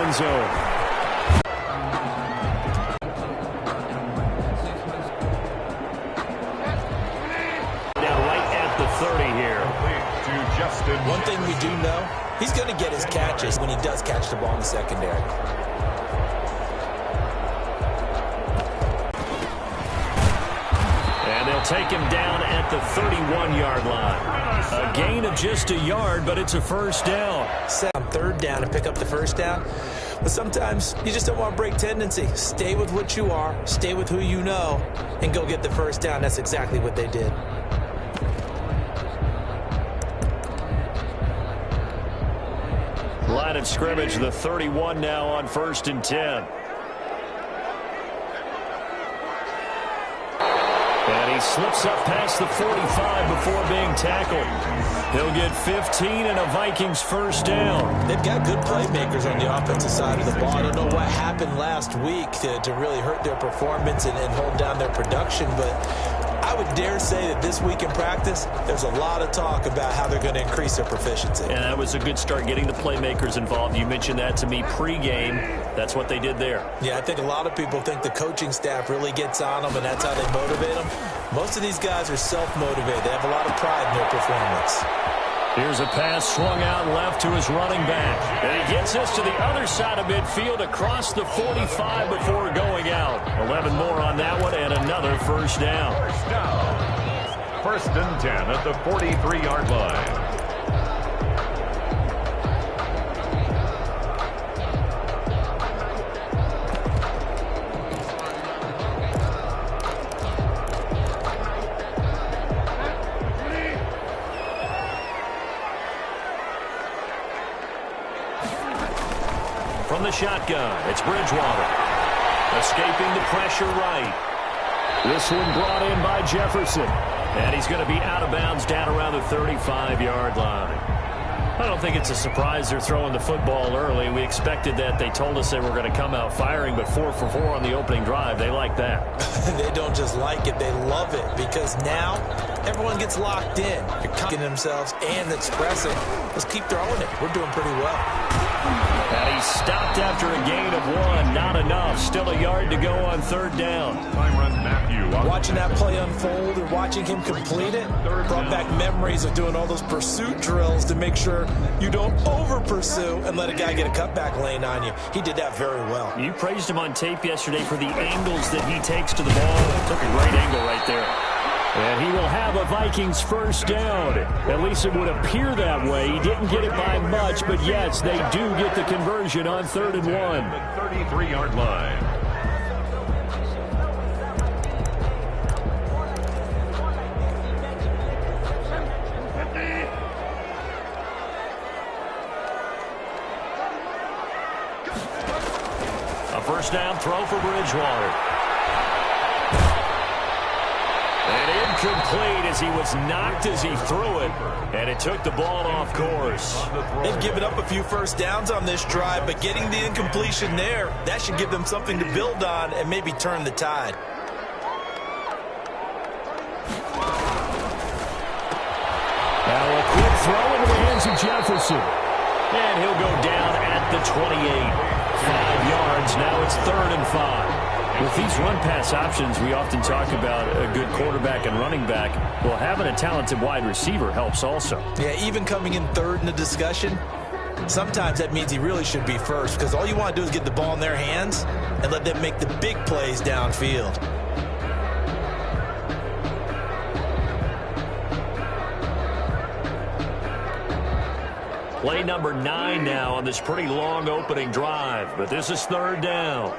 end zone. Now right at the 30 here. One thing we do know, he's going to get his catches when he does catch the ball in the secondary. And they'll take him down at the 31-yard line. A gain of just a yard, but it's a first down. Set on third down and pick up the first down. But sometimes you just don't want to break tendency. Stay with what you are, stay with who you know, and go get the first down. That's exactly what they did. Line of scrimmage, the 31 now on 1st and 10. And he slips up past the 45 before being tackled. He'll get 15 and a Vikings first down. They've got good playmakers on the offensive side of the ball. I don't know what happened last week to really hurt their performance and hold down their production, but I would dare say that this week in practice, there's a lot of talk about how they're going to increase their proficiency. And that was a good start, getting the playmakers involved. You mentioned that to me pregame. That's what they did there. Yeah, I think a lot of people think the coaching staff really gets on them, and that's how they motivate them. Most of these guys are self-motivated. They have a lot of pride in their performance. Here's a pass swung out left to his running back. And he gets us to the other side of midfield across the 45 before going out. 11 more on that one and another first down. First and 10 at the 43-yard line. From the shotgun, it's Bridgewater. Escaping the pressure right. This one brought in by Jefferson. And he's going to be out of bounds down around the 35-yard line. I don't think it's a surprise they're throwing the football early. We expected that. They told us they were going to come out firing, but 4 for 4 on the opening drive. They like that. They don't just like it, they love it, because now everyone gets locked in. They're cocking themselves and expressing. Let's keep throwing it. We're doing pretty well. And he stopped after a gain of 1. Not enough. Still a yard to go on third down. Watching that play unfold and watching him complete it brought back memories of doing all those pursuit drills to make sure you don't over-pursue and let a guy get a cutback lane on you. He did that very well. You praised him on tape yesterday for the angles that he takes to the ball. Took a great angle right there. And he will have a Vikings first down. At least it would appear that way. He didn't get it by much, but yes, they do get the conversion on 3rd and 1. The 33-yard line. A first down throw for Bridgewater. And incomplete as he was knocked as he threw it. And it took the ball off course. They've given up a few first downs on this drive, but getting the incompletion there, that should give them something to build on and maybe turn the tide. Now a quick throw into the hands of Jefferson. And he'll go down at the 28. 5 yards. Now it's 3rd and 5. With these run-pass options, we often talk about a good quarterback and running back. Well, having a talented wide receiver helps also. Yeah, even coming in 3rd in the discussion, sometimes that means he really should be first, because all you want to do is get the ball in their hands and let them make the big plays downfield. Play number 9 now on this pretty long opening drive, but this is 3rd down.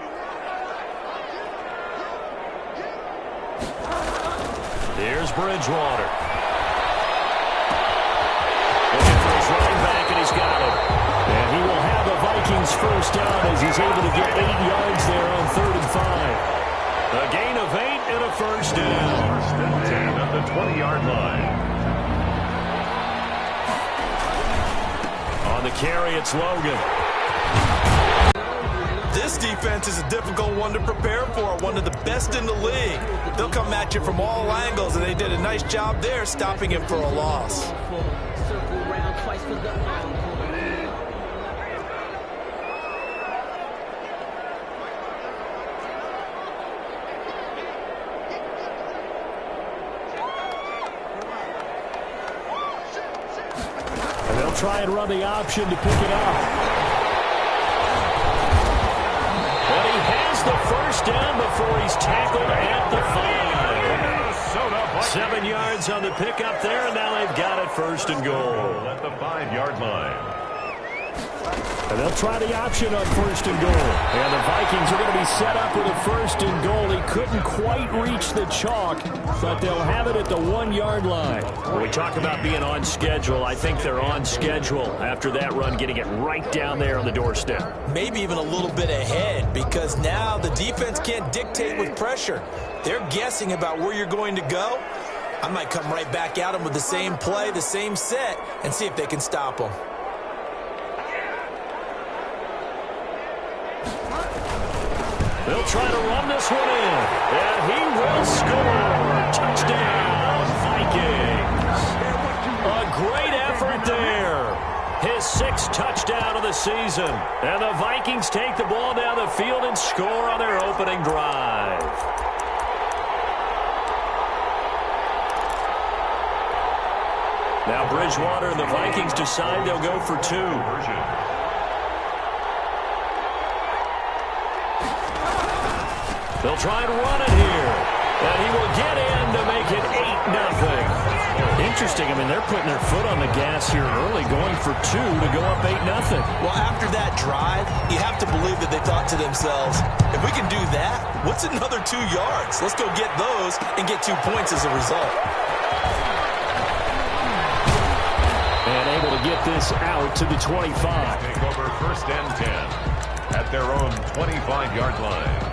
Here's Bridgewater. Looking for his running back, and he's got it. And he will have a Vikings first down as he's able to get 8 yards there on 3rd and 5. A gain of 8 and a first down. First and 10 at the 20-yard line. On the carry, it's Logan. This defense is a difficult one to prepare for, one of the best in the league. They'll come at you from all angles, and they did a nice job there stopping him for a loss. try and run the option to pick it up. But he has the first down before he's tackled at the 5. 7 yards on the pickup there, and now they've got it first and goal. At the 5-yard line. And they'll try the option on first and goal. And the Vikings are going to be set up with a first and goal. He couldn't quite reach the chalk, but they'll have it at the 1-yard line. When we talk about being on schedule, I think they're on schedule after that run, getting it right down there on the doorstep. Maybe even a little bit ahead, because now the defense can't dictate with pressure. They're guessing about where you're going to go. I might come right back at them with the same play, the same set, and see if they can stop them. They'll try to run this one in, and he will score. Touchdown, Vikings. A great effort there. His 6th touchdown of the season. And the Vikings take the ball down the field and score on their opening drive. Now Bridgewater and the Vikings decide they'll go for 2. They'll try and run it here. And he will get in to make it 8-0. Interesting. I mean, they're putting their foot on the gas here early, going for 2 to go up 8-0. Well, after that drive, you have to believe that they thought to themselves, if we can do that, what's another 2 yards? Let's go get those and get 2 points as a result. And able to get this out to the 25. Take over first and 10 at their own 25-yard line.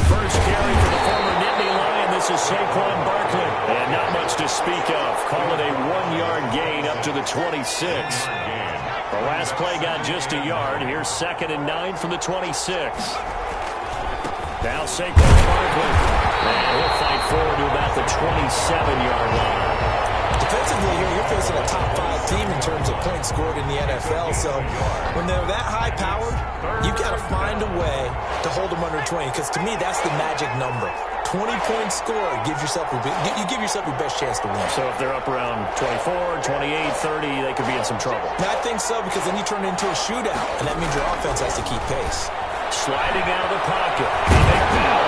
First carry for the former Nittany Lion. This is Saquon Barkley. And not much to speak of. Call it a 1-yard gain up to the 26. The last play got just a yard. Here's 2nd and 9 from the 26. Now Saquon Barkley. And he'll fight forward to about the 27-yard line. Defensively here, you're facing a top 5 team in terms of points scored in the NFL. So when they're that high-powered, you've got to find a way to hold them under 20. Because to me, that's the magic number. 20-point score gives yourself you give yourself your best chance to win. So if they're up around 24, 28, 30, they could be in some trouble. I think so, because then you turn it into a shootout, and that means your offense has to keep pace. Sliding out of the pocket.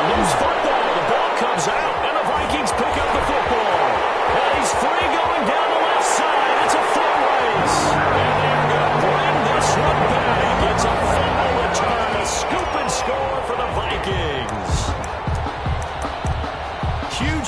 Loose football. The ball comes out, and the Vikings pick up the football. And he's free going down the left side. It's a foot race. And they're going to bring this one back. It's a fumble return. A scoop and score for the Vikings.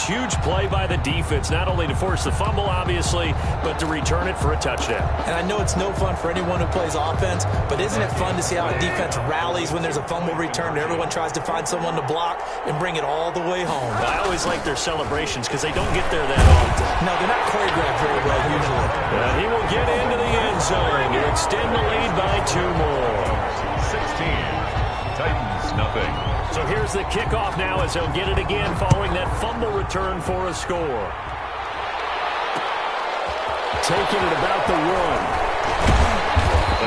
Huge play by the defense, not only to force the fumble, obviously, but to return it for a touchdown. And I know it's no fun for anyone who plays offense, but isn't it fun to see how a defense rallies when there's a fumble return and everyone tries to find someone to block and bring it all the way home? I always like their celebrations because they don't get there that often. No, they're not choreographed very well usually. And he will get into the end zone to extend the lead by 2 more. 16. Titans, nothing. So here's the kickoff now as he'll get it again following that fumble return for a score. Taking it about the 1.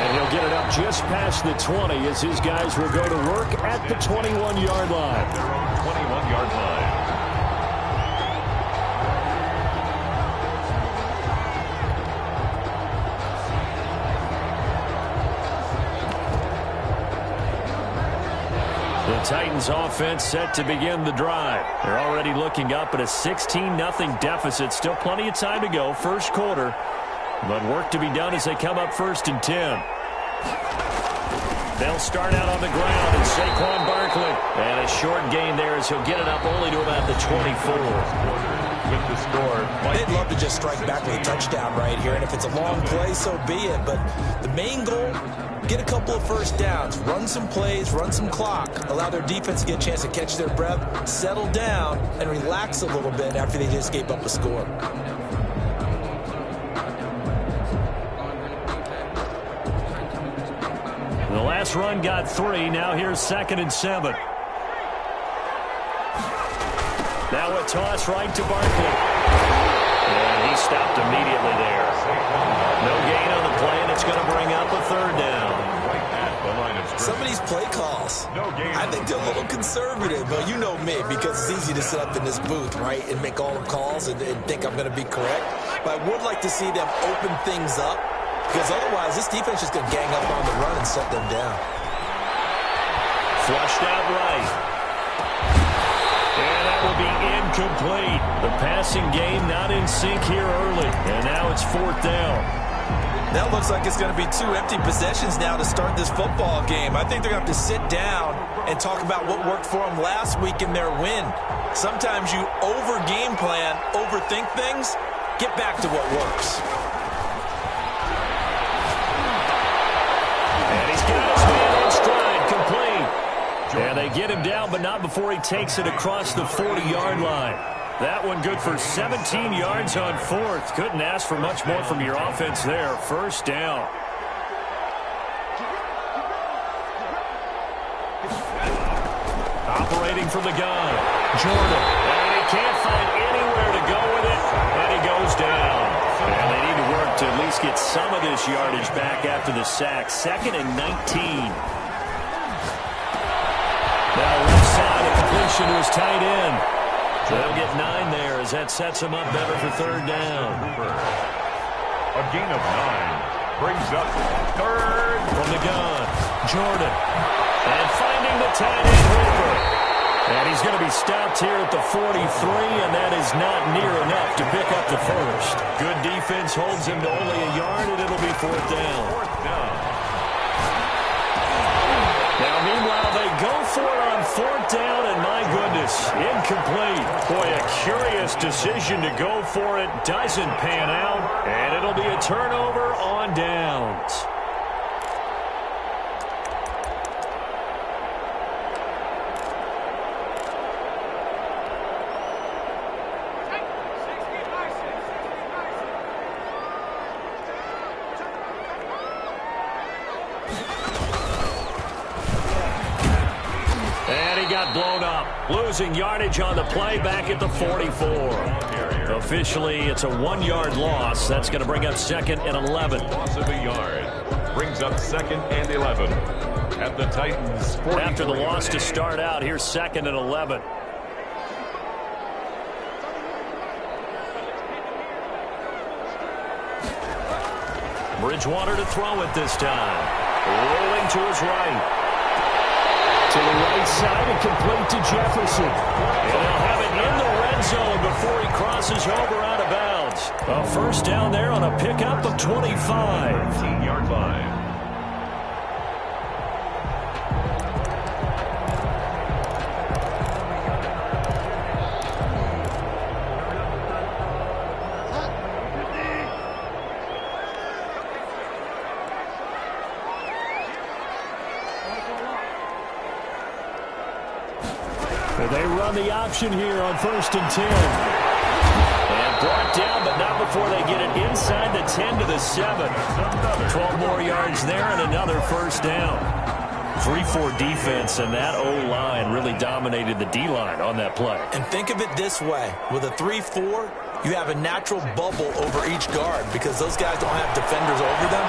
And he'll get it up just past the 20 as his guys will go to work at the 21-yard line. Their own 21-yard line. The Titans offense set to begin the drive. They're already looking up at a 16-0 deficit. Still plenty of time to go, first quarter. But work to be done as they come up 1st and 10. They'll start out on the ground, and Saquon Barkley. And a short gain there as he'll get it up only to about the 24. With the score. They'd love to just strike back with a touchdown right here, and if it's a long play, so be it. But the main goal, get a couple of first downs, run some plays, run some clock, allow their defense to get a chance to catch their breath, settle down, and relax a little bit after they just gave up a score. The last run got 3. Now here's 2nd and 7. Now a toss right to Barkley. And he stopped immediately there. No gain on the play, and it's going to bring up a 3rd down. Right at the line of Some of these play calls, I think they're a little conservative. But you know me, because it's easy to sit up in this booth, right, and make all the calls and think I'm going to be correct. But I would like to see them open things up, because otherwise this defense is going to gang up on the run and shut them down. Flushed out right. And that will be incomplete. The passing game not in sync here early. And now it's 4th down. That looks like it's going to be 2 empty possessions now to start this football game. I think they're going to have to sit down and talk about what worked for them last week in their win. Sometimes you over-game plan, overthink things. Get back to what works. And he's got his man in stride, complete. And they get him down, but not before he takes it across the 40-yard line. That one good for 17 yards on 4th. Couldn't ask for much more from your offense there. 1st down. Operating from the gun, Jordan. And he can't find anywhere to go with it, and he goes down. And they need to work to at least get some of this yardage back after the sack. 2nd and 19. Now left side, a completion to his tight end. They'll get 9 there as that sets them up better for 3rd down. A gain of 9 brings up 3rd. From the gun, Jordan. And finding the tight end Hooper. And he's going to be stopped here at the 43, and that is not near enough to pick up the 1st. Good defense holds him to only a yard, and it'll be 4th down. 4th down. Now, meanwhile, they go for it on 4th down, and my goodness, incomplete. Boy, a curious decision to go for it. Doesn't pan out, and it'll be a turnover on downs. Blown up, losing yardage on the play back at the 44. Officially, it's a 1-yard loss. That's going to bring up 2nd and 11. Loss of a yard brings up 2nd and 11 at the Titans. After the loss to start out, here's 2nd and 11. Bridgewater to throw it this time. Rolling to his right. To the right side and complete to Jefferson. And they'll have it in the red zone before he crosses over out of bounds. A 1st down there on a pickup of 25. 13-yard line. They run the option here on 1st and 10. And brought down, but not before they get it inside the 10 to the 7. 12 more yards there and another 1st down. 3-4 defense, and that O-line really dominated the D-line on that play. And think of it this way. With a 3-4, you have a natural bubble over each guard because those guys don't have defenders over them.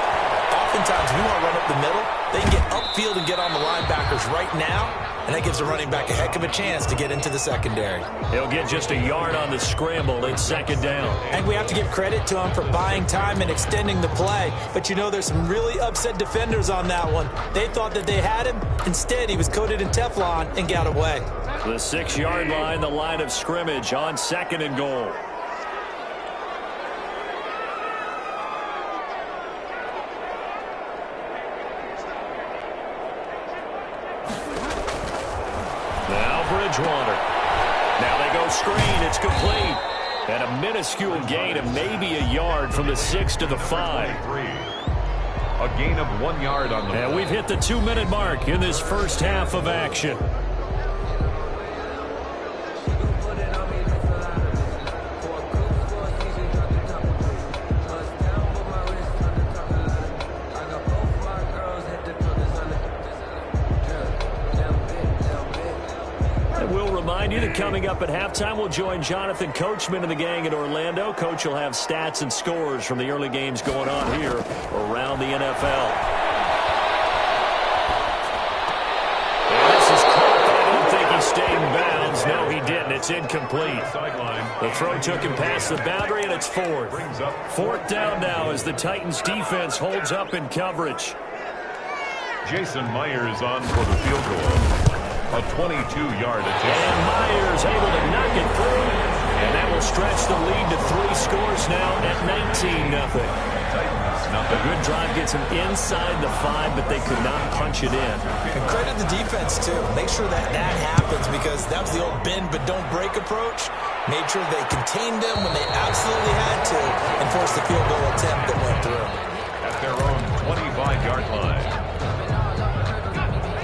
Oftentimes, we want to run up the middle. They can get upfield and get on the linebackers right now, and that gives the running back a heck of a chance to get into the secondary. He'll get just a yard on the scramble. It's 2nd down. And we have to give credit to him for buying time and extending the play. But you know, there's some really upset defenders on that one. They thought that they had him. Instead, he was coated in Teflon and got away. The 6-yard line, the line of scrimmage on 2nd and goal. Bridgewater. Now they go screen. It's complete. And a minuscule gain of maybe a yard from the 6 to the 5. A gain of 1 yard on the And we've hit the 2-minute mark in this first half of action. Remind you that coming up at halftime, we'll join Jonathan Coachman and the gang in Orlando. Coach will have stats and scores from the early games going on here around the NFL. It's incomplete. The throw took him past the boundary, and it's fourth. Fourth down now as the Titans defense holds up in coverage. Jason Myers on for the field goal. A 22-yard attempt. And Myers able to knock it through. And that will stretch the lead to 3 scores now at 19-0. A good drive gets them inside the 5, but they could not punch it in. And credit the defense, too. Make sure that happens, because that was the old bend but don't break approach. Made sure they contained them when they absolutely had to and forced the field goal attempt that went through. At their own 25-yard line.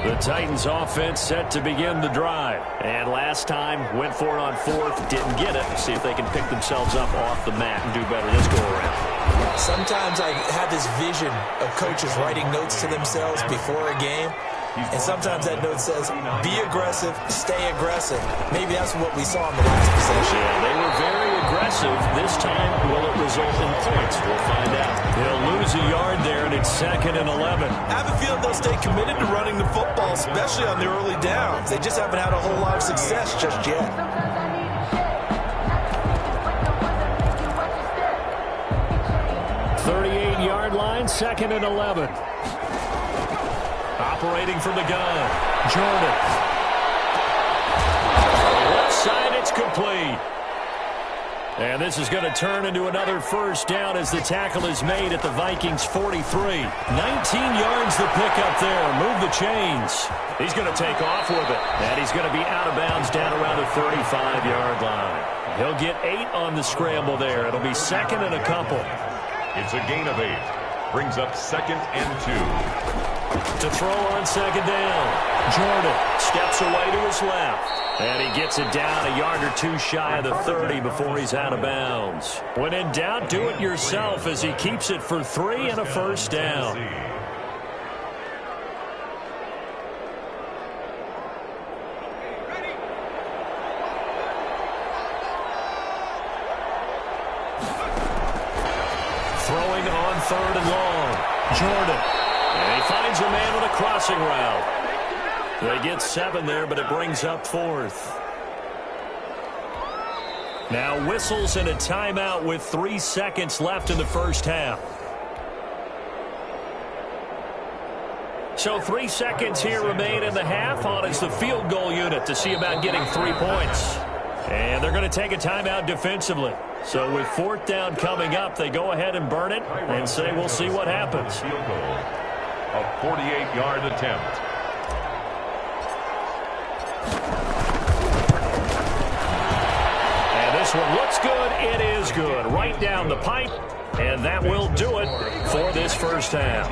The Titans offense set to begin the drive. And last time, went for it on fourth, didn't get it. See if they can pick themselves up off the mat and do better this go-around. Sometimes I have this vision of coaches writing notes to themselves before a game. And sometimes that note says, be aggressive, stay aggressive. Maybe that's what we saw in the last possession. Yeah, they were very aggressive. This time, will it result in points? We'll find out. They'll lose a yard there, and it's 2nd and 11. I have a feeling they'll stay committed to running the football, especially on the early downs. They just haven't had a whole lot of success just yet. Yard line, 2nd and 11. Operating from the gun, Jordan. Left side, it's complete. And this is going to turn into another first down as the tackle is made at the Vikings 43. 19 yards the pick up there. Move the chains. He's going to take off with it. And he's going to be out of bounds down around the 35-yard line. He'll get 8 on the scramble there. It'll be 2nd and a couple. It's a gain of 8. Brings up 2nd and 2. To throw on 2nd down. Jordan steps away to his left. And he gets it down a yard or 2 shy of the 30 before he's out of bounds. When in doubt, do it yourself as he keeps it for 3 and a first down. Throwing on 3rd and long. Jordan. And he finds a man with a crossing route. They get 7 there, but it brings up 4th. Now whistles and a timeout with 3 seconds left in the first half. So 3 seconds here remain in the half. On is the field goal unit to see about getting 3 points. And they're going to take a timeout defensively. So with 4th down coming up, they go ahead and burn it and say we'll see what happens. Field goal. A 48-yard attempt. And this one looks good. It is good. Right down the pipe. And that will do it for this first half.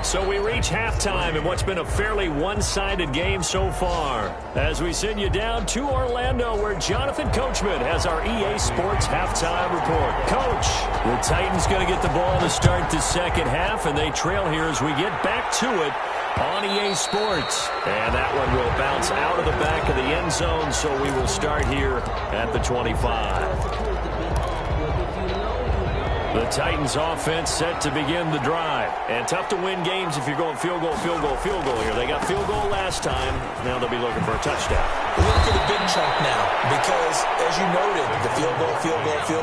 So we reach halftime in what's been a fairly one-sided game so far. As we send you down to Orlando, where Jonathan Coachman has our EA Sports halftime report. Coach, the Titans going to get the ball to start the second half, and they trail here as we get back to it on EA Sports. And that one will bounce out of the back of the end zone, so we will start here at the 25. The Titans offense set to begin the drive. And tough to win games if you're going field goal, field goal, field goal here. They got field goal last time. Now they'll be looking for a touchdown. Look for the big chunk now, because as you noted, the field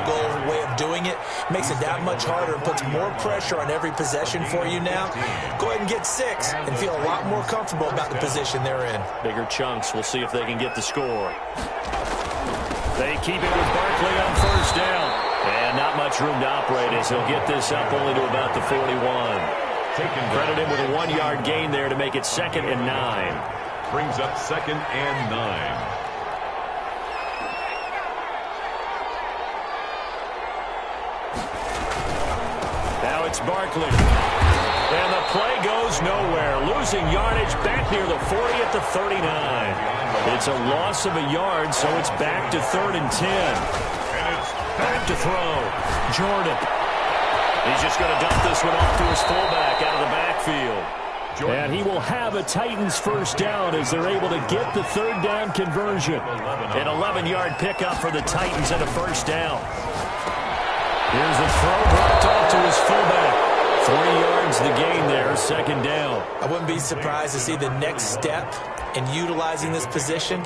goal way of doing it makes it that much harder and puts more pressure on every possession for you now. Go ahead and get 6 and feel a lot more comfortable about the position they're in. Bigger chunks. We'll see if they can get the score. They keep it with Barkley on first down. And not much room to operate as he'll get this up only to about the 41. Credit him with a 1-yard gain there to make it 2nd and 9. Brings up 2nd and 9. Now it's Barkley. And the play goes nowhere. Losing yardage back near the 40 at the 39. It's a loss of a yard, so it's back to 3rd and 10. Back to throw. Jordan. He's just going to dump this one off to his fullback out of the backfield. And he will have a Titans first down as they're able to get the 3rd down conversion. An 11-yard pickup for the Titans and a first down. Here's the throw dropped off to his fullback. 3 yards the gain there, 2nd down. I wouldn't be surprised to see the next step and utilizing this position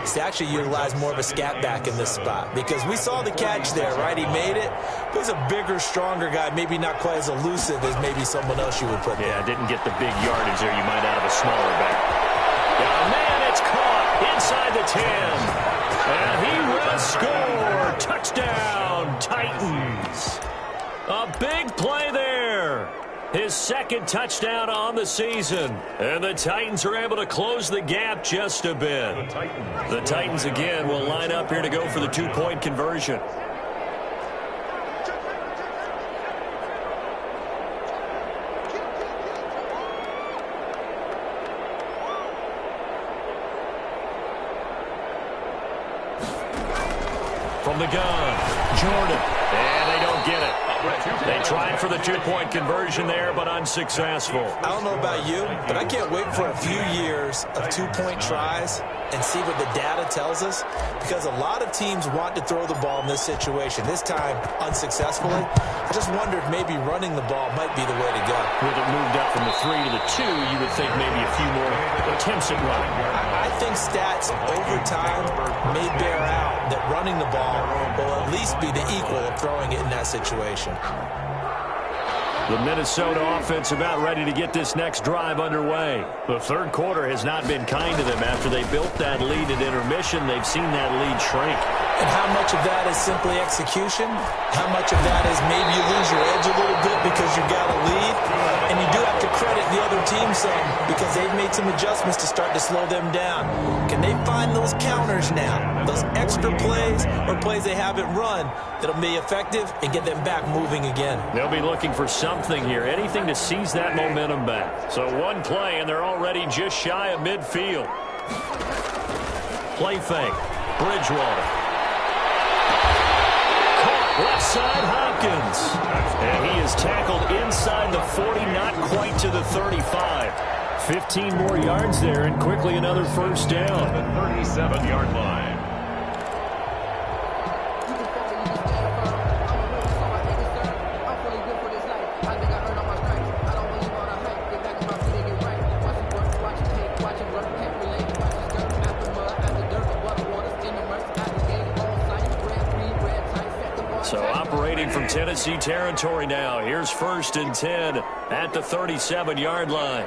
is to actually utilize more of a scat back in this spot, because we saw the catch there, right? He made it, but he's a bigger, stronger guy, maybe not quite as elusive as maybe someone else you would put there. Yeah, didn't get the big yardage there you might out of a smaller back. Yeah, man, it's caught inside the 10. And he will score. Touchdown, Titans. A big play there. His second touchdown on the season. And the Titans are able to close the gap just a bit. The Titans again will line up here to go for the two-point conversion. From the gun, Jordan. And they don't get it. They tried for the two-point conversion there, but unsuccessful. I don't know about you, but I can't wait for a few years of two-point tries and see what the data tells us, because a lot of teams want to throw the ball in this situation. This time, unsuccessfully. I just wonder if maybe running the ball might be the way to go. With it moved up from the 3 to the 2, you would think maybe a few more attempts at running. I think stats over time may bear out that running the ball will at least be the equal of throwing it in that situation. The Minnesota offense about ready to get this next drive underway. The third quarter has not been kind to them. After they built that lead at intermission, they've seen that lead shrink. And how much of that is simply execution? How much of that is maybe you lose your edge a little bit because you got a lead? And you do have to credit the other team some, because they've made some adjustments to start to slow them down. Can they find those counters now, those extra plays or plays they haven't run that'll be effective and get them back moving again? They'll be looking for something here, anything to seize that momentum back. So one play, and they're already just shy of midfield. Play fake, Bridgewater. Left side, Hopkins. And he is tackled inside the 40, not quite to the 35. 15 more yards there, and quickly another first down. The 37-yard line. So operating from Tennessee territory now. Here's 1st and 10 at the 37-yard line.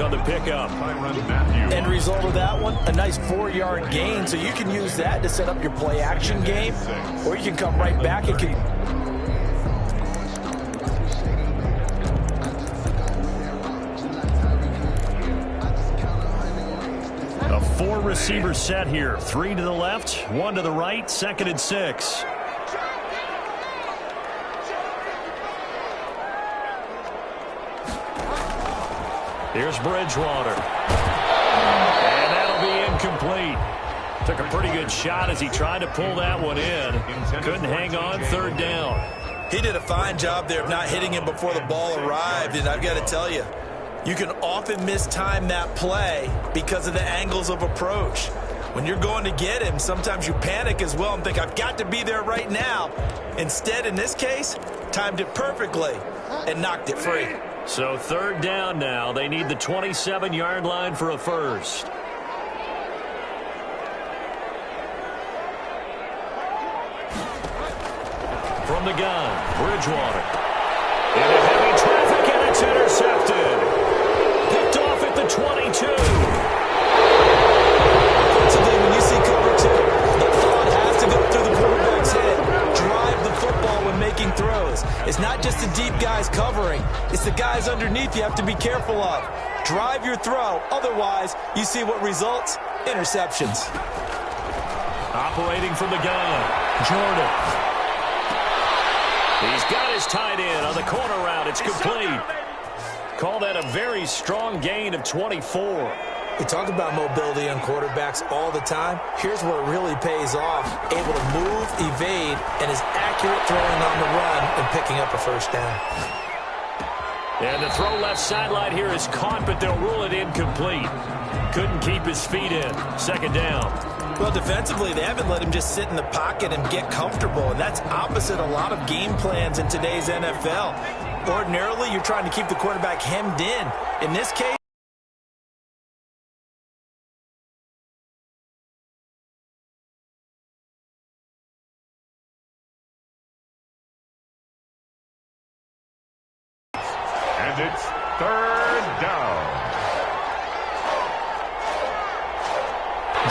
On the pickup. End result of that one, a nice 4-yard gain. So you can use that to set up your play action game, or you can come right back and a 4-receiver set here. 3 to the left, 1 to the right, 2nd and 6. Here's Bridgewater. And that'll be incomplete. Took a pretty good shot as he tried to pull that one in. Couldn't hang on, 3rd down. He did a fine job there of not hitting him before the ball arrived, and I've got to tell you, you can often mistime that play because of the angles of approach. When you're going to get him, sometimes you panic as well and think, I've got to be there right now. Instead, in this case, timed it perfectly and knocked it free. So 3rd down now. They need the 27-yard line for a first. From the gun, Bridgewater. Into heavy traffic, and it's intercepted. Picked off at the 22. Offensively, when you see cover 2, the thought has to go through the quarterback's head. Drive the football when making throws. It's not just the deep guys covering. It's the guys underneath you have to be careful of. Drive your throw. Otherwise, you see what results? Interceptions. Operating from the gun, Jordan. He's got his tight end on the corner route. It's complete. Call that a very strong gain of 24. We talk about mobility on quarterbacks all the time. Here's where it really pays off. Able to move, evade, and is accurate throwing on the run and picking up a first down. And the throw left sideline here is caught, but they'll rule it incomplete. Couldn't keep his feet in. 2nd down. Well, defensively, they haven't let him just sit in the pocket and get comfortable, and that's opposite a lot of game plans in today's NFL. Ordinarily, you're trying to keep the quarterback hemmed in. In this case, And it's third down.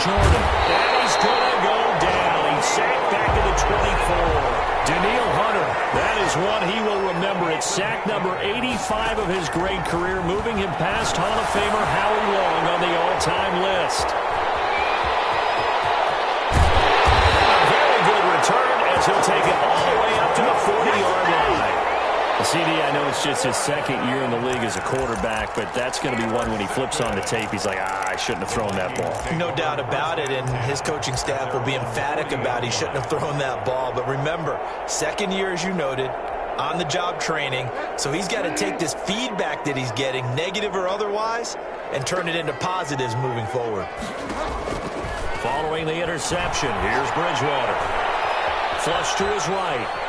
Jordan, and he's going to go down. He's sacked back to the 24. Danielle Hunter, that is one he will remember. It's sack number 85 of his great career, moving him past Hall of Famer Howie Long on the all-time list. A very good return as he'll take it all the way up to the 40-yard line. CD, I know it's just his second year in the league as a quarterback, but that's going to be one when he flips on the tape. He's like, I shouldn't have thrown that ball. no doubt about it, and his coaching staff will be emphatic about he shouldn't have thrown that ball. But remember, second year, as you noted, on-the-job training, so he's got to take this feedback that he's getting, negative or otherwise, and turn it into positives moving forward. Following the interception, here's Bridgewater. Flush to his right.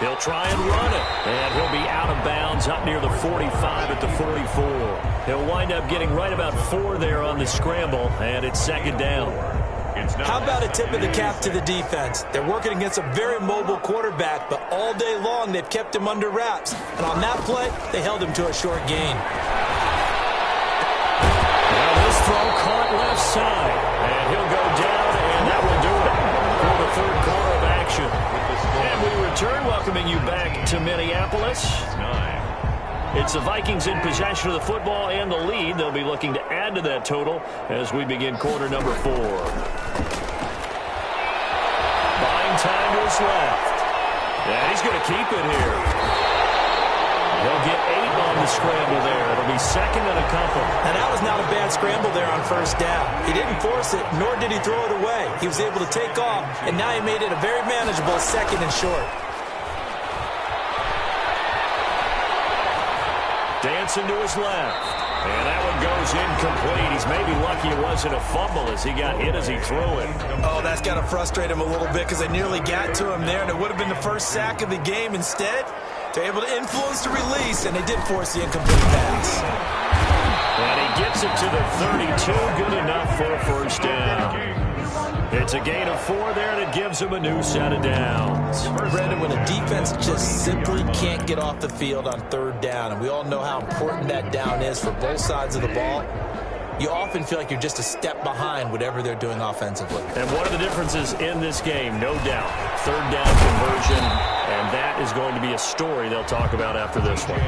He'll try and run it, and he'll be out of bounds up near the 45 at the 44. He'll wind up getting right about 4 there on the scramble, and it's second down. How about a tip of the cap to the defense? They're working against a very mobile quarterback, but all day long they've kept him under wraps. And on that play, they held him to a short gain. Now this throw caught left side, and he'll go down, and that will do it for the third quarter of action. And we return, welcoming you back to Minneapolis. It's the Vikings in possession of the football and the lead. They'll be looking to add to that total as we begin quarter number 4. Buying time to his left. And he's going to keep it here. He'll get 8 on the scramble there. It'll be second and a couple. And that was not a bad scramble there on first down. He didn't force it, nor did he throw it away. He was able to take off, and now he made it a very manageable second and short. Dancing to his left. And that one goes incomplete. He's maybe lucky it wasn't a fumble as he got hit as he threw it. Oh, that's got to frustrate him a little bit because they nearly got to him there, and it would have been the first sack of the game. Instead, they're able to influence the release, and they did force the incomplete pass. And he gets it to the 32. Good enough for a first down. It's a gain of 4 there, and it gives him a new set of downs. Brandon, when a defense just simply can't get off the field on third down, and we all know how important that down is for both sides of the ball, you often feel like you're just a step behind whatever they're doing offensively. And one of the differences in this game, no doubt, third down conversion, and that is going to be a story they'll talk about after this one.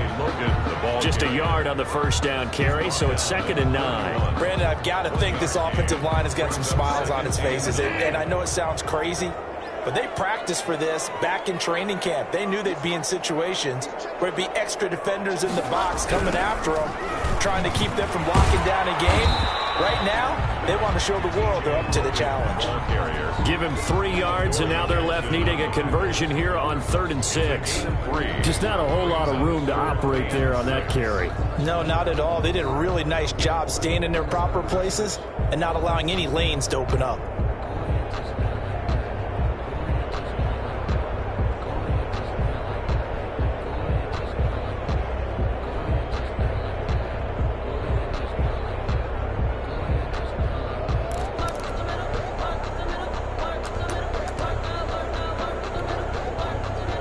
Just a yard on the first down carry, so it's second and 9. Brandon, I've got to think this offensive line has got some smiles on its faces, and I know it sounds crazy, but they practiced for this back in training camp. They knew they'd be in situations where it'd be extra defenders in the box coming after them, trying to keep them from locking down a game. Right now, they want to show the world they're up to the challenge. Give him 3 yards, and now they're left needing a conversion here on 3rd and 6. Just not a whole lot of room to operate there on that carry. No, not at all. They did a really nice job staying in their proper places and not allowing any lanes to open up.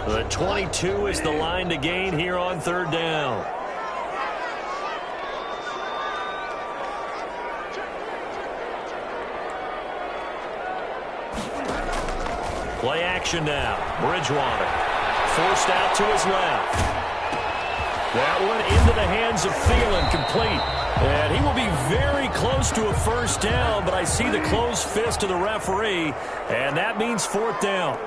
The 22 is the line to gain here on 3rd down. Play action now. Bridgewater forced out to his left. That one into the hands of Thielen, complete. And he will be very close to a first down, but I see the closed fist of the referee, and that means 4th down.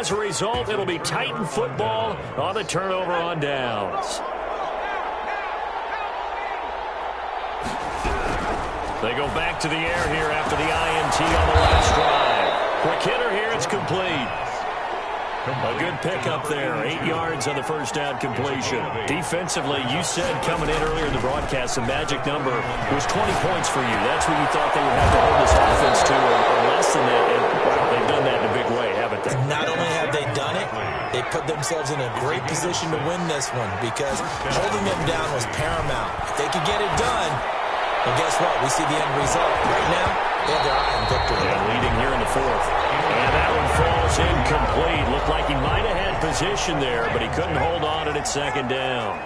as a result, it'll be Titan football on the turnover on downs. They go back to the air here after the INT on the last drive. Quick hitter here, it's complete. A good pickup there. 8 yards on the first down completion. Defensively, you said coming in earlier in the broadcast, the magic number was 20 points for you. That's what you thought they would have to hold this offense to, or less than that. And, well, they've done that in a big way, haven't they? Not only have they done it, they put themselves in a great position to win this one because holding them down was paramount. If they could get it done, well, guess what? We see the end result. Right now, they have their eye on victory. And leading here in the fourth. And that one falls incomplete. Looked like he might have had position there, but he couldn't hold on at second down.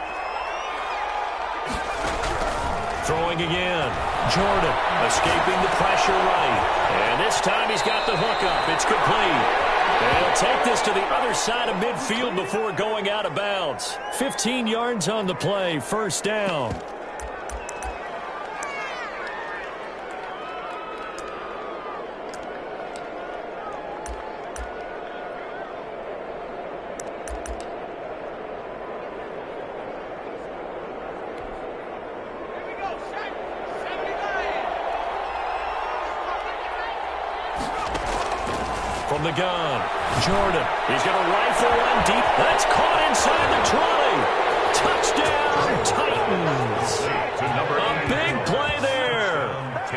Throwing again. Jordan escaping the pressure right. And this time he's got the hook up. It's complete. And he'll take this to the other side of midfield before going out of bounds. 15 yards on the play. First down. From the gun, Jordan. He's going to rifle one deep. That's caught inside the 20. Touchdown, Titans. A big play there.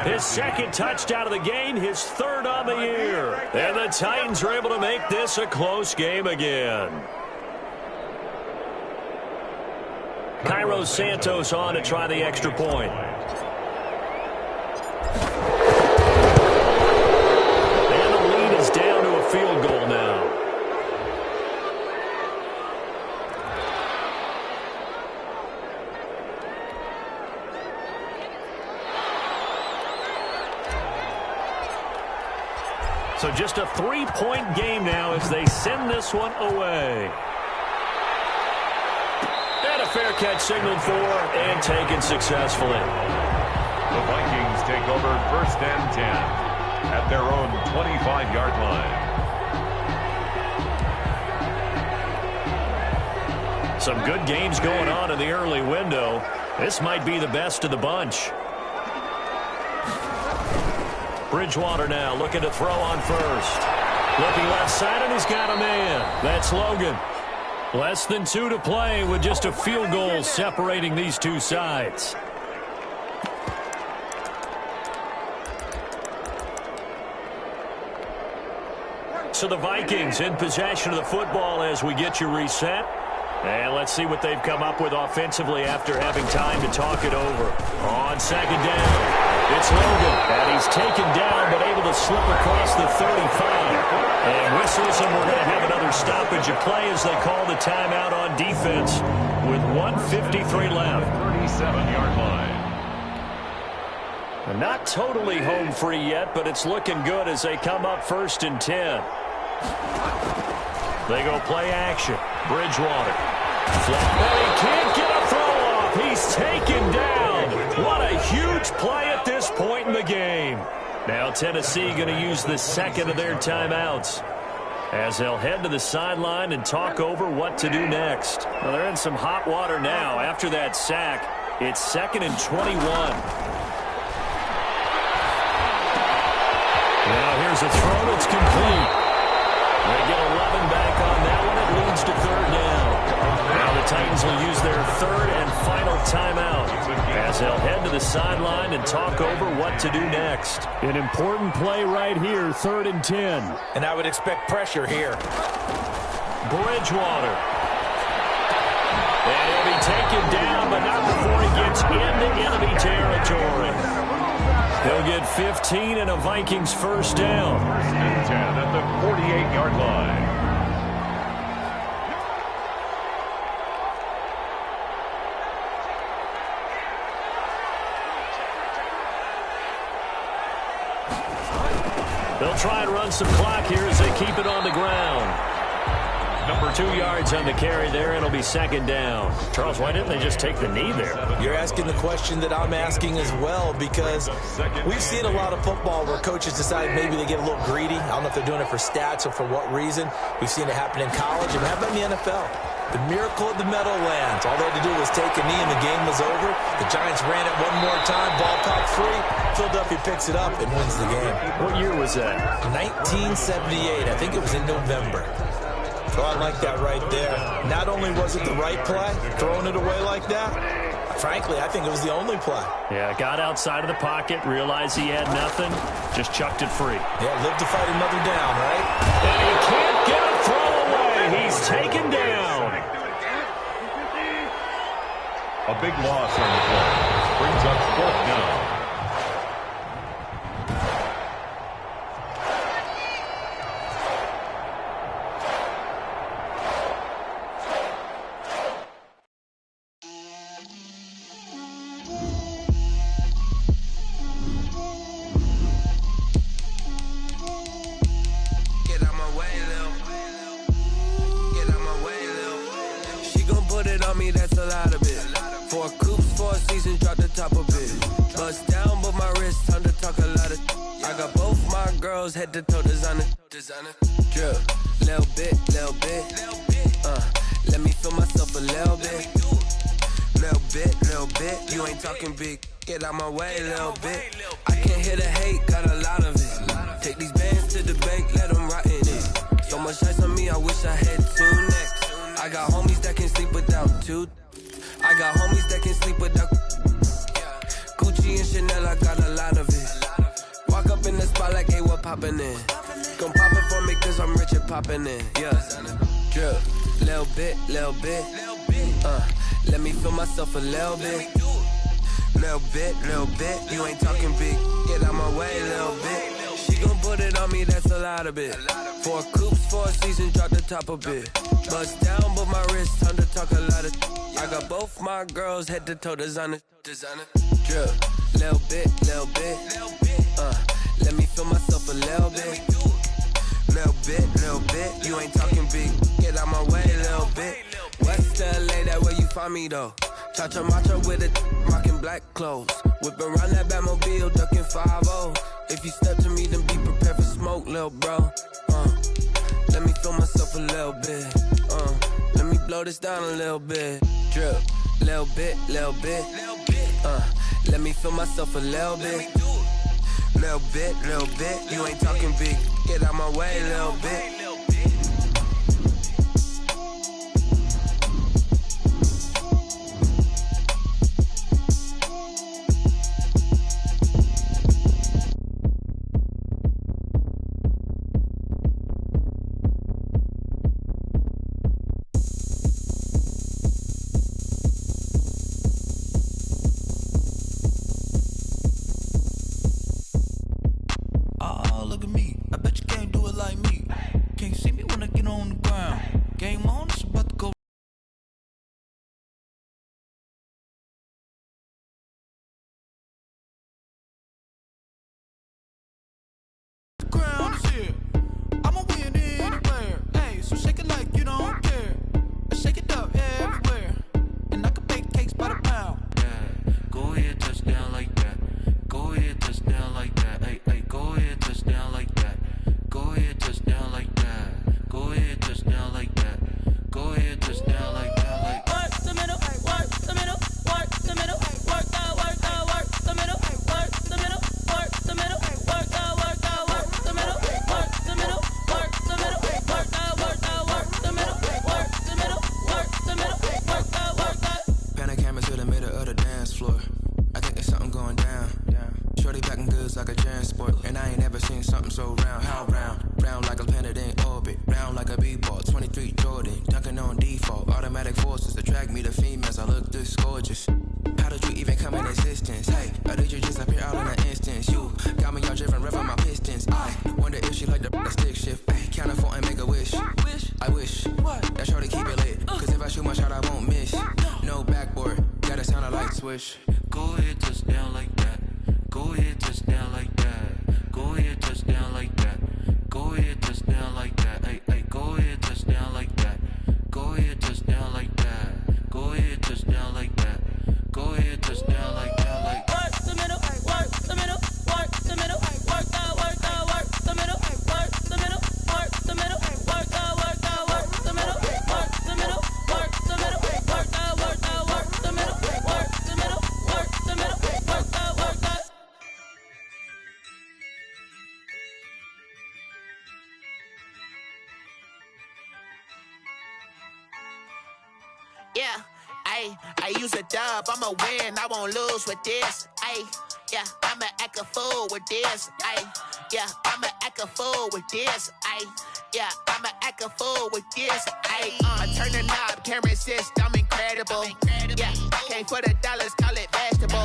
His second touchdown of the game, his third on the year. And the Titans are able to make this a close game again. Cairo Santos on to try the extra point. Down to a field goal now. So just a 3-point game now as they send this one away. And a fair catch signaled for and taken successfully. The Vikings take over 1st and 10. At their own 25-yard line. Some good games going on in the early window. This might be the best of the bunch. Bridgewater now looking to throw on first. Looking left side, and he's got a man. That's Logan. Less than 2 to play with just a field goal separating these two sides. So the Vikings in possession of the football as we get you reset. And let's see what they've come up with offensively after having time to talk it over. On second down, it's Logan. And he's taken down but able to slip across the 35. And whistles, and we're going to have another stoppage of play as they call the timeout on defense with 1:53 left. 37-yard line. And not totally home free yet, but it's looking good as they come up 1st and 10. They go play action. Bridgewater. Flat. He can't get a throw off. He's taken down. What a huge play at this point in the game. Now Tennessee going to use the second of their timeouts as they'll head to the sideline and talk over what to do next. Well, they're in some hot water now. After that sack, it's 2nd and 21. Now here's a throw that's complete. They get 11 back on that one. It leads to 3rd down. Now the Titans will use their 3rd and final timeout as they'll head to the sideline and talk over what to do next. An important play right here, 3rd and 10. And I would expect pressure here. Bridgewater. And he'll be taken down, but not before he gets into enemy territory. He'll get 15 and a Vikings 1st down. 1st and 10 at the 48-yard line. They'll try and run some clock here as they keep it on the ground. Number 2 yards on the carry there. It'll be second down. Charles, why didn't they just take the knee there? You're asking the question that I'm asking as well, because we've seen a lot of football where coaches decide maybe they get a little greedy. I don't know if they're doing it for stats or for what reason. We've seen it happen in college, and how about in the NFL? The miracle of the Meadowlands. All they had to do was take a knee and the game was over. The Giants ran it one more time. Ball popped free. Philadelphia picks it up and wins the game. What year was that? 1978. I think it was in November. So I like that right there. Not only was it the right play, throwing it away like that, frankly, I think it was the only play. Yeah, got outside of the pocket, realized he had nothing, just chucked it free. Yeah, lived to fight another down, right? And he can't get a throw away. He's taken down. A big loss on the play. Brings up 4th down. That's a lot of it. 4 coops, 4 seasons, drop the top of it. Bust down, but my wrist, time to talk a lot of. I got both my girls head to toe designer. Drip, little bit. Let me feel myself a little bit. Little bit. You ain't talking big. Get out my way, little bit. I can't hear the hate, got a lot of it. Take these bands to the bank, let them rot in it. So much ice on me, I wish I had 2 necks. I got homies that can sleep without 2. I got homies that can sleep without Gucci and Chanel, I got a lot of it. Walk up in the spot like, hey, what poppin' in? Gon' pop it for me cause I'm rich and poppin' in. Yeah, drip, little bit. Let me feel myself a little bit. Little bit. You ain't talking big. Get out my way, little bit. She gon' put it on me, that's a lot of it. 4 coops, 4 seasons, drop the top a bit. Bust down, but my wrist, time to talk a lot of. I got both my girls head to toe designer. Drip, little bit. Let me feel myself a little bit. Little bit. You ain't talking big. Get out my way, little bit. West LA, that where you find me though. Chacha macha with it, rockin' black clothes. Whippin' around that Batmobile, duckin' 5-0. If you step to me, then be prepared for smoke, lil' bro. Let me feel myself a little bit. Let me blow this down a little bit. Drip, little bit. Let me feel myself a little bit. Little bit. You ain't talking big. Get out my way, little bit. Swish. Go ahead, touchdown like that. Go ahead, touchdown like that. Go ahead, touchdown like that. Go ahead, touchdown like that. Hey, go ahead, touchdown like that. Go ahead, touchdown like that. Go ahead, touchdown like that, like that. Work the middle, work the middle, work the middle, work the middle, work the middle, work the middle, work the middle, work the middle, work the middle, work the middle, work the middle, work the middle, work the middle, work the. Yeah, I use a dub, I'ma win, I won't lose with this. Yeah, I'ma act a fool with this. Yeah, I'ma act a fool with this. Yeah, I'ma act a fool with this. Turn the knob, camera assist, I'm incredible. Yeah, came for the dollars, call it vegetable.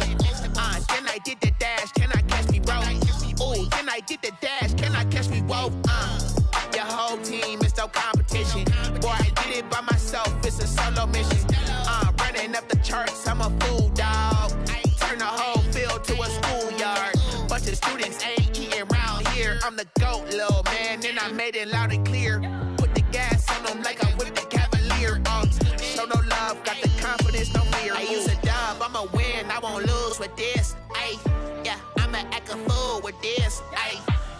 Then I did the dash, can I catch me, bro? Ooh, then I did the dash, can I catch me, whoa? Your whole team is no competition. Boy, I did it by myself, it's a solo mission. Running up the charts, I'm a fool, dog. Turn the whole field to a schoolyard. Bunch of students ain't eating round here. I'm the GOAT, little man, and I made it loud and clear. Put the gas on them like I whipped the Cavalier. Show no love, got the confidence, no fear. I use a dub, I'ma win, I won't lose with this. Yeah, I'ma act a fool with this.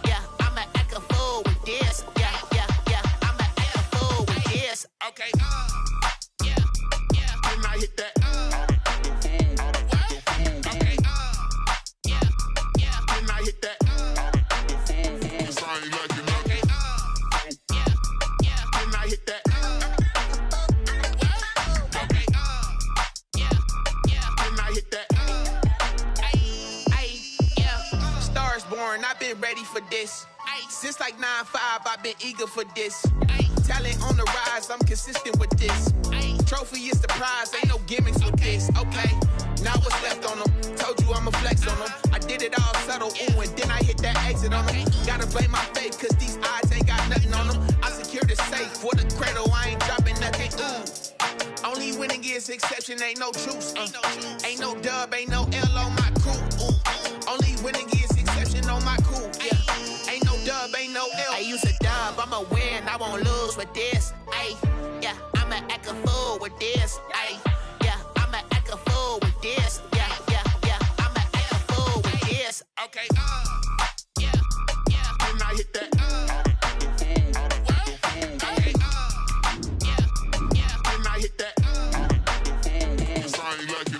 Yeah, I'ma act a fool with this. Yeah, I'ma act a fool with this. Okay, yeah, when I hit that. Okay, yeah, when I hit that. Cause I ain't like it. Okay, yeah, when I hit that. Okay, yeah, when I hit that. Yeah, Stars born, I've been ready for this. Since like 9-5, I've been eager for this. Talent on the rise, I'm consistent with this. Trophy is the prize, ain't no gimmicks with this. Okay, now what's left on them? Told you I'ma flex on them. I did it all subtle, ooh, and then I hit that exit on them. Gotta blame my faith, cause these odds ain't got nothing on them. I secure the safe for the cradle, I ain't dropping nothing, ooh. Only winning is exception, ain't no truce. Ain't no dub, ain't no L on my crew. Ooh. Only winning is exception on my crew. Yeah, ain't no dub, ain't no L. I use a dub, I'ma win, I won't lose with this. Yeah, I'ma act a fool with this. Yeah, I'ma act a fool with this. Yeah, I'ma act a fool with this. Okay, yeah, when I hit that. Okay, yeah, when I hit that. Cause I ain't like it.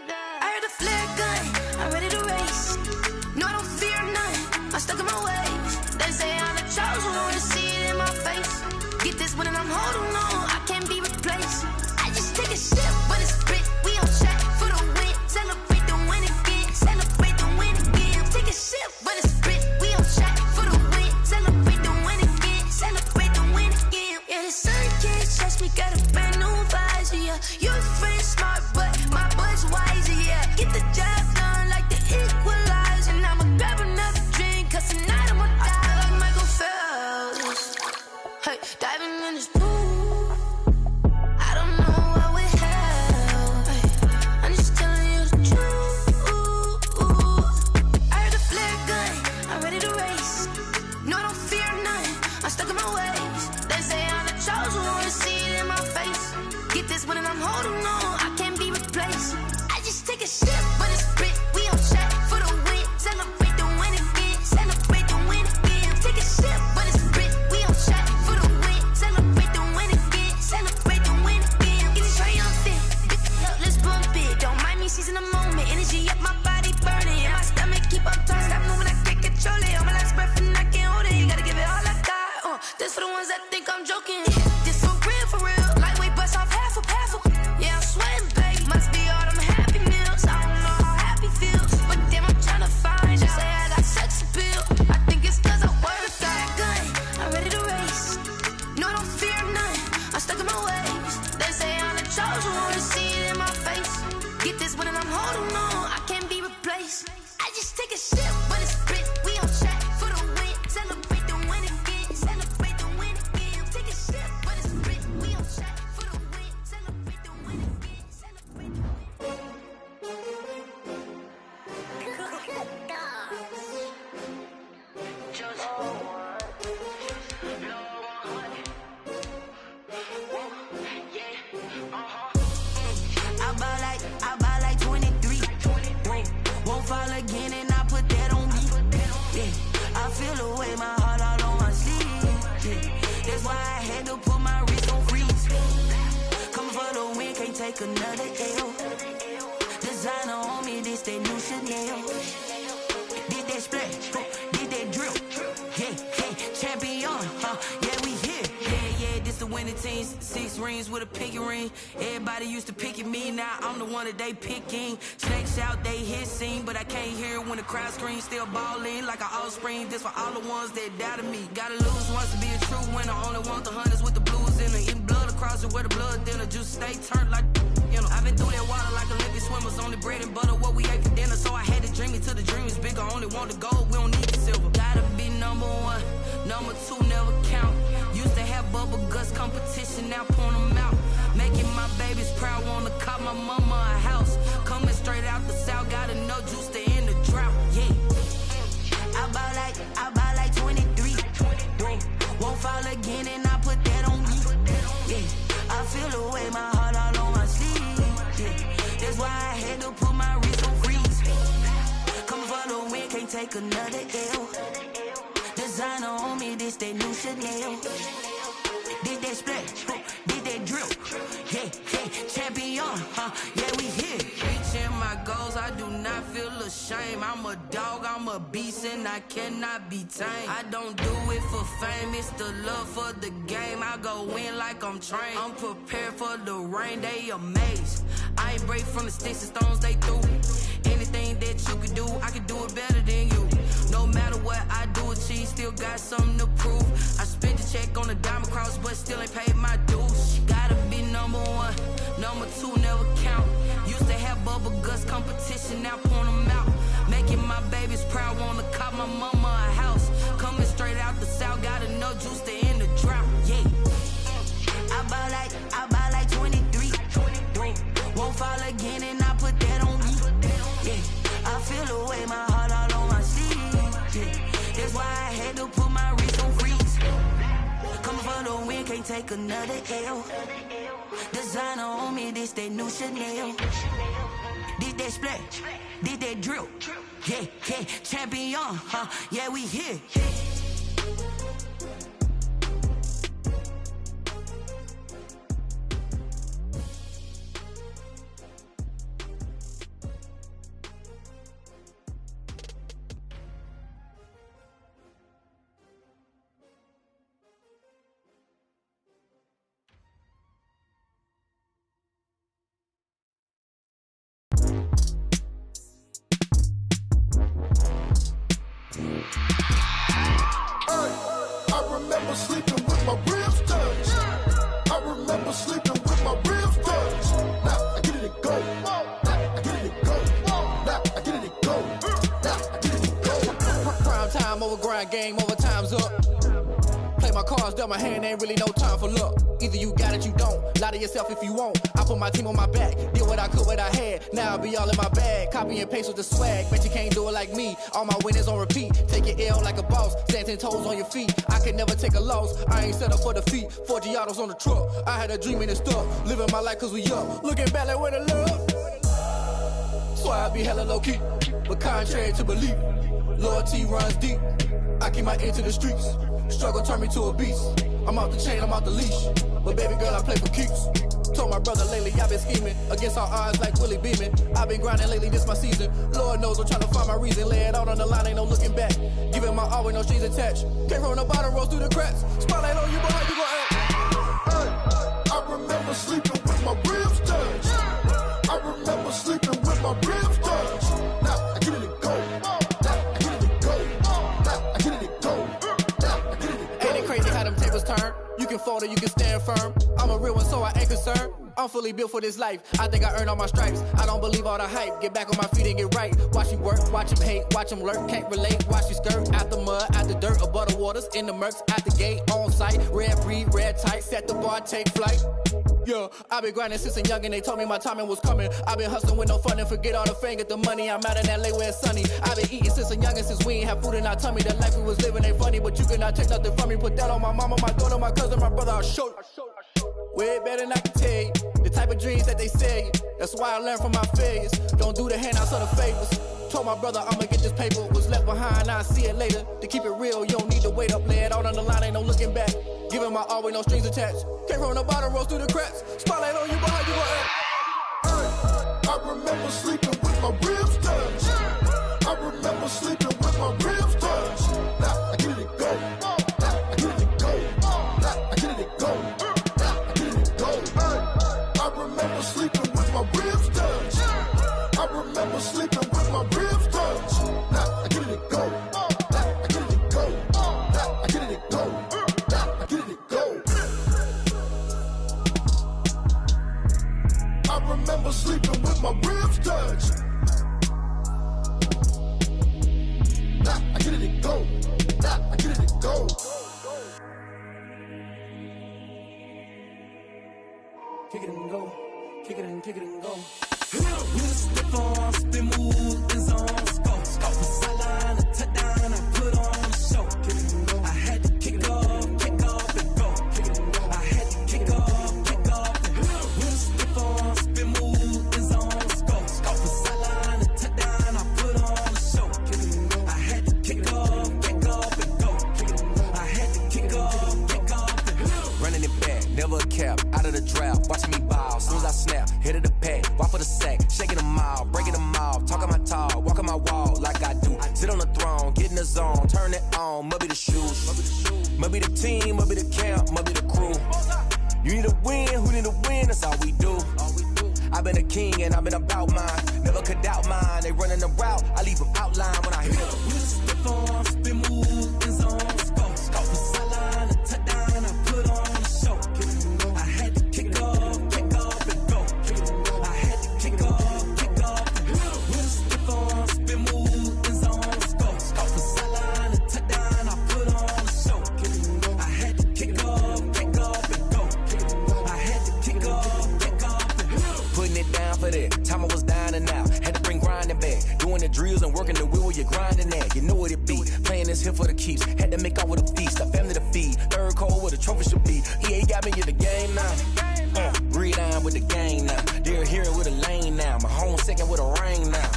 I heard a flare gun, I'm ready to race. No, I don't fear none, I'm stuck in my ways. They say I'm the chosen one, see it in my face. Get this one and I'm holding on, I can't be replaced. I just take a sip, but it's split, we on track for the win. Celebrate the win again, celebrate the win again. Take a sip, but it's split, we on track for the win. Celebrate the win again, celebrate the win again. Yeah, the sun can't touch me, got a brand new visor, yeah. Your friend smart, but my boy's wiser, yeah. Get the job done like the equalizer. And I'ma grab another drink, cause tonight I'ma die like Michael Phelps. Hey, diving in this pool, I don't know what would help. Hey, I'm just telling you the truth. I heard a flare gun, I'm ready to race. No, I don't fear none, I'm stuck in my ways. They say I'm the chosen one, see it in my face. Get this one and I'm holding on, I can't be replaced. I just take a sip, but it's split, we on track for the win. Celebrate the win again, celebrate the win again. Take a sip, but it's split, we on track for the win. Celebrate the win again, celebrate the win again. Get it triumphant, let's bump it. Don't mind me seizing the moment, energy up my body burning. And my stomach keep up tight, stop moving, I can't control it. On my last breath and I can't hold it, you gotta give it all I got. This for the ones that think I'm joking. This for real, lightweight bust off half a. Yeah, I'm sweating, babe, must be all them happy meals. I don't know how happy feels, but damn, I'm tryna find you. Say I got sex appeal, take another L. Designer on me, this that new Chanel. Did that splash, did that drill. Yeah, champion, yeah, we here. Yeah, this the winning team. 6 rings with a pinky ring. Everybody used to pick at me, now I'm the one that they picking. Snakes out, they hit scene, but I can't hear when the crowd screams. Still ballin' like an offspring. This for all the ones that doubted me. Gotta lose once to be a true winner. Only want the hunters with the blues in it. Eating blood across it where the blood thinner. Juice stay turned like, you know. I've been through that water like Olympic swimmers. Only bread and butter, what we ate for dinner. So I had to dream it till the dream is bigger. Only want the gold, we don't need the silver. Gotta be number 1, number 2 never count. Used to have bubble guts competition, now point them out. Making my babies proud, wanna cop my mama a house. Coming straight out the south, gotta know juice to end the drought. Yeah, I buy like 23. Won't fall again, and I put that on me. Yeah, I feel the way, my heart all on my sleeve. Yeah, that's why I had to put my wrist on freeze. Coming for the win, can't take another L. Designer on me, this that new Chanel. Did that splash, did that drill. Yeah, champion, yeah, we here. Reaching my goals, I do not feel ashamed. I'm a dog, I'm a beast, and I cannot be tamed. I don't do it for fame, it's the love for the game. I go in like I'm trained. I'm prepared for the rain, they amazed. I ain't break from the sticks and stones they threw. Anything that you could do, I could do it better than you. No matter what I do, achieve, still got something to prove. I spent the check on the diamond cross, but still ain't paid my dues. Gotta be number 1, number 2 never count. Used to have bubble guts competition, now point them out. Making my babies proud, wanna cop my mama a house. Coming straight out the south, gotta know juice to end the drought. Yeah, I buy like 23. Won't fall again, and I put that on me. Yeah, I feel the way, my heart all on my sleeve. Yeah, that's why I had to put my wrist on freeze. Coming for the win, can't take another L. Designer on me, this that new Chanel. Did that splash, did that drill. Yeah, champion, yeah, we here. Sleeping with my ribs touched. I remember sleeping with my ribs touched. Now I get it and go. Now I get it and go. Now I get it and go. Now I get it and go. Prime time over grind game, over time's up. Play my cards, dealt my hand, ain't really no time for luck. Either you got it, you don't. Lie to yourself if you won't. I put my team on my back, did what I could, what I had. Now I be all in my bag, copy and paste with the swag. Bet you can't do it like me. All my winners on repeat. Take your L like a boss, stand 10 toes on your feet. I can never take a loss. I ain't set up for defeat. 4 Giottos on the truck. I had a dream and it stuck. Living my life cause we up. Looking back like where the love. So I be hella low key, but contrary to belief, loyalty runs deep. I keep my ear to the streets. Struggle turned me to a beast. I'm out the chain, I'm out the leash. But baby girl, I play for keeps. Told my brother lately, I've been scheming against all odds like Willie Beeman. I've been grinding lately, this my season. Lord knows I'm trying to find my reason. Lay it out on the line, ain't no looking back. Giving my all with no strings attached. Came from the bottom, rose through the cracks. Spotlight on you, but how you gon' act? Hey, I remember sleeping with my ribs touched. I remember sleeping with my ribs touched. Now I get it and go. Now I get it and go. Now I get it and go. Now I get it and go. Ain't it crazy how them tables turn? You can fold or you can stand firm. I'm a real one, so I ain't concerned. I'm fully built for this life. I think I earned all my stripes. I don't believe all the hype. Get back on my feet and get right. Watch you work, watch him hate, watch him lurk. Can't relate, watch you skirt. Out the mud, out the dirt, above the waters, in the murks, out the gate, on site. Red breed, red tight, set the bar, take flight. Yeah, I been grinding since a young and they told me my timing was coming. I been hustling with no fun and forget all the fame, get the money. I'm out in LA where it's sunny. I been eating since a young and since we ain't have food in our tummy. The life we was living ain't funny, but you cannot take nothing from me. Put that on my mama, my daughter, my cousin, my brother, I'll show you. Way better than I can tell you. The type of dreams that they sell you. That's why I learned from my failures. Don't do the handouts or the favors. Told my brother I'ma get this paper. Was left behind, I'll see it later. To keep it real, you don't need to wait up. Lay it out on the line, ain't no looking back. Giving my all with no strings attached. Came from the bottom, rose through the cracks. Spotlight on you, but how you gon' act? remember sleeping with my ribs touched. I remember sleeping with my ribs touched. Now I get it go. Now I get it go. Now I get it go. Now I get it go. I remember sleeping with my ribs touched. I remember sleeping with my ribs touched. Now I get it go. Now I get it go. Now I get it go. Now I get it go. I remember sleeping with my ribs touched. Now I get it go. Now I get it go. Kick it and go. Kick it and go. Step on, spin, move, and zone, scope. Scope the sideline, a touchdown, I put on a show. I had to kick off and go. I had to kick off and go. Step on, spin, move, and zone, scope. Scope the sideline, a touchdown, I put on a show. I had to kick off and go. I had to kick off and go. Running it back, never a cap, out of the draft, watching me ball. Soon as I snap, hit of the pack, walk for the sack, shaking them all, breaking them off, talking my talk, walking my wall like I do. Sit on the throne, get in the zone, turn it on, must be the shoes, must be the team, must be the camp, must be the crew. You need a win, who need a win, that's all we do. I've been a king and I've been about mine, never could doubt mine. They running the route, I leave them outline when I hit them. Step on, spin, move, and zone, scope. Scope the sideline, a touchdown, I put on a show. I had to kick off and go. I had to kick off and go. Step on, spin, move, and zone, scope. Scope the sideline, a touchdown, I put on a show. I had to kick off and go. I had to kick off and go. Putting it down for that, time I was down and out, had to bring grinding back, doing the drills and working the wheel where you're grinding at, you know what it be, playing this here for the keeps, had to make out with a feast, a family to feed, third cold where the trophy should be, EA got me in the game now, read on with the game now, they're here with a lane now, my home second with a rain now,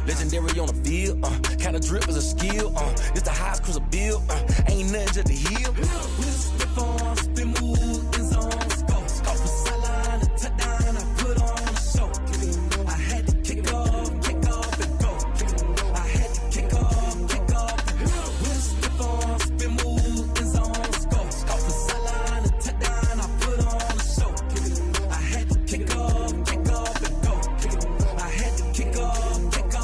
legendary on the field, kind of drip is a skill, it's the highest cruiser bill, ain't nothing just to heal. Step on, spin, move, and zone, scope. Scope the sideline, a touchdown, I put on a show. I had to kick off and go. I had to kick off and go. Step on, spin, move, and zone, scope. Scope the sideline, a touchdown, I put on a show. I had to kick off and go. I had to kick off and go.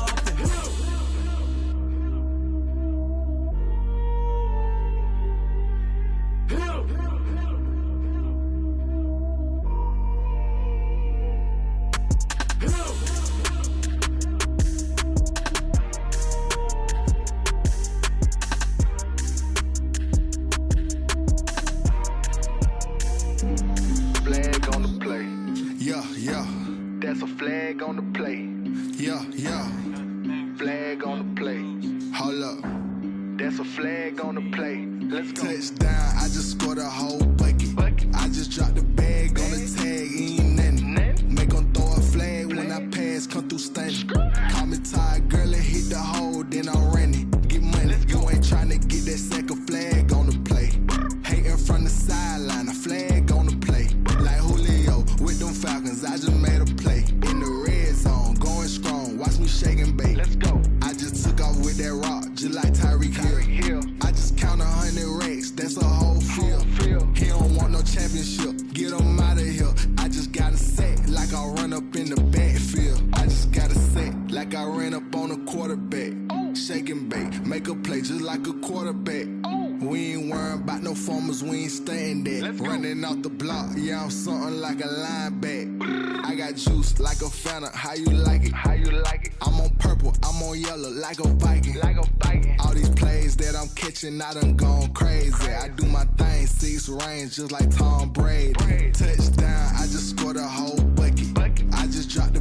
Flag on the play. Yeah. That's a flag on the play. Yeah. Flag on the play. Hold up. That's a flag on the play. Let's go. Touchdown, I just scored a whole bucket. I just dropped the bag on the tag, ain't nothing. Make them throw a flag when I pass, come through stunning. Call me tired, girl, and hit the hole, then I'm running. Get money, you ain't tryna get that second flag on the play. Hating from the sideline, a flag on the play. Like Julio with them Falcons, I just made a play. In the red zone, going strong, watch me shake and bake. Let's go. I just took off with that rock, just like Tyreek Hill. I just count 100 racks, that's a whole field. He don't want no championship, get him out of here. I just got a set, like I run up in the backfield. I just got a set, like I ran up on a quarterback. Shake and bake, make a play just like a quarterback. We ain't worrying about no formers, we ain't staying there. Running off the block, yeah, I'm something like a linebacker. I got juice like a Fanta, how you like it? I'm on purple, I'm on yellow, like a Viking. All these plays that I'm catching, I done gone crazy. I do my thing, 6 range, just like Tom Brady. Touchdown, I just scored a whole bucket. I just dropped the